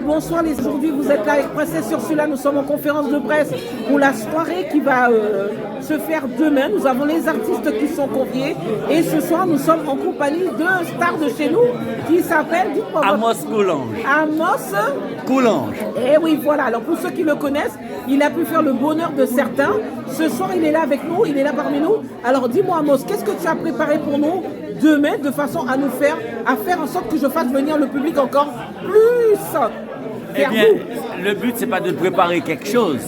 bonsoir les aujourd'hui vous êtes là avec Princesse Ursula, nous sommes en conférence de presse pour la soirée qui va se faire demain. Nous avons les artistes qui sont conviés et ce soir nous sommes en compagnie de stars de chez nous qui s'appellent Amos Coulange. Amos Coulange. Et oui voilà, alors pour ceux qui le connaissent, il a pu faire le bonheur de certains. Ce soir il est là avec nous, il est là parmi nous. Alors dis-moi Amos, qu'est-ce que tu as préparé pour nous demain de façon à nous faire en sorte que je fasse venir le public encore plus. Eh bien, le but, c'est pas de préparer quelque chose.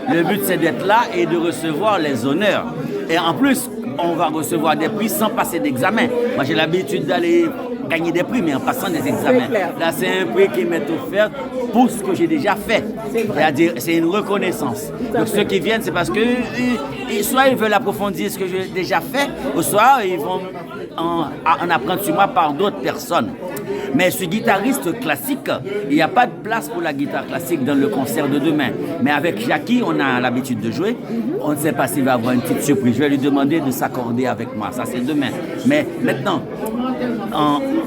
Le but, c'est d'être là et de recevoir les honneurs. Et en plus, on va recevoir des prix sans passer d'examen. Moi, j'ai l'habitude d'aller gagner des prix, mais en passant des examens. Là, c'est un prix qui m'est offert pour ce que j'ai déjà fait. C'est-à-dire, c'est une reconnaissance. Donc, ceux qui viennent, c'est parce que soit ils veulent approfondir ce que j'ai déjà fait, ou soit ils vont en apprendre sur moi par d'autres personnes. Mais ce guitariste classique, il n'y a pas de place pour la guitare classique dans le concert de demain. Mais avec Jackie, on a l'habitude de jouer. On ne sait pas s'il va avoir une petite surprise. Je vais lui demander de s'accorder avec moi. Ça, c'est demain. Mais maintenant,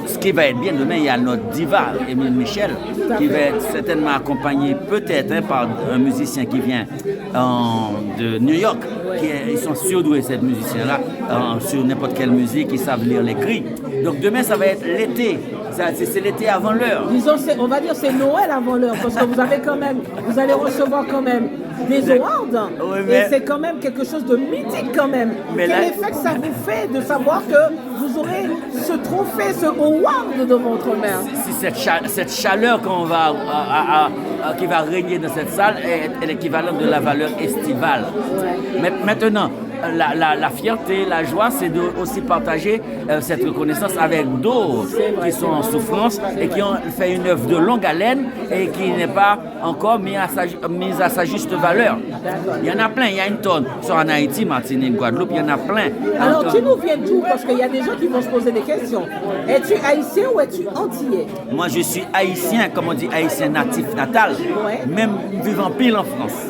ce qui va être bien demain, il y a notre diva, Émile Michel, qui va être certainement accompagné peut-être par un musicien qui vient de New York. Ils sont surdoués, ces musiciens-là, sur n'importe quelle musique, ils savent lire les cris. Donc demain, ça va être l'été. C'est l'été avant l'heure. Disons, on va dire c'est Noël avant l'heure, parce que vous allez recevoir quand même des awards. Oui, mais... Et c'est quand même quelque chose de mythique quand même. Quel effet que ça vous fait de savoir que vous aurez ce trophée, ce award de votre mère? Si cette chaleur qui va régner dans cette salle est l'équivalent de la valeur estivale. Ouais. Mais maintenant, la fierté, la joie, c'est de aussi partager cette reconnaissance avec d'autres qui sont en souffrance et qui ont fait une œuvre de longue haleine et qui n'est pas encore mise à sa juste valeur. Il y en a plein, il y a une tonne. Soit en Haïti, Martinique, Guadeloupe, il y en a plein. Alors tu nous viens d'où? Parce qu'il y a des gens qui vont se poser des questions. Es-tu haïtien ou es-tu antillais? Moi je suis haïtien, comme on dit, haïtien natif natal, même vivant pile en France.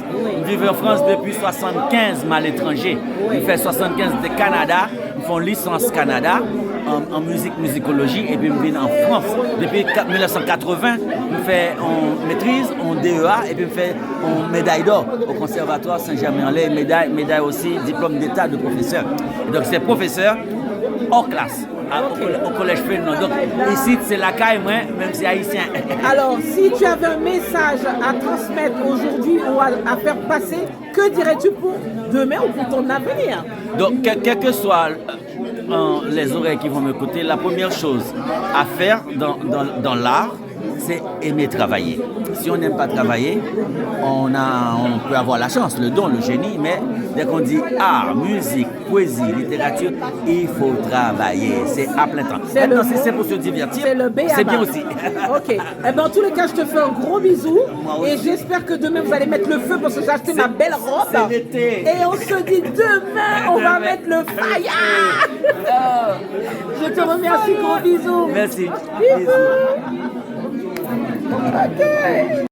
Je vis en France depuis 75, mais à l'étranger. Je fais 75 de Canada, ils font licence Canada en musicologie et puis je vis en France. Depuis 1980, je fais en maîtrise, en DEA et puis je fais en médaille d'or au Conservatoire Saint-Germain-en-Laye, médaille aussi, diplôme d'état de professeur. Et donc c'est professeur hors classe. Au collège Fénelon. Donc ici c'est la caille, moi, même si haïtien. Alors si tu avais un message à transmettre aujourd'hui ou à faire passer, que dirais-tu pour demain ou pour ton avenir? Donc quelles que soient les oreilles qui vont m'écouter, la première chose à faire dans l'art, c'est aimer travailler. Si on n'aime pas travailler, on peut avoir la chance, le don, le génie, mais dès qu'on dit art, musique, poésie, littérature, il faut travailler. C'est à plein temps. Maintenant, si c'est pour se divertir, c'est bien aussi. Ok. Eh ben, en tous les cas, je te fais un gros bisou. Et j'espère que demain, vous allez mettre le feu parce que j'ai acheté ma belle robe. C'est l'été. Et on se dit demain, on va mettre le fire. Je te remercie, gros bisous. Merci. Bisous. Okay.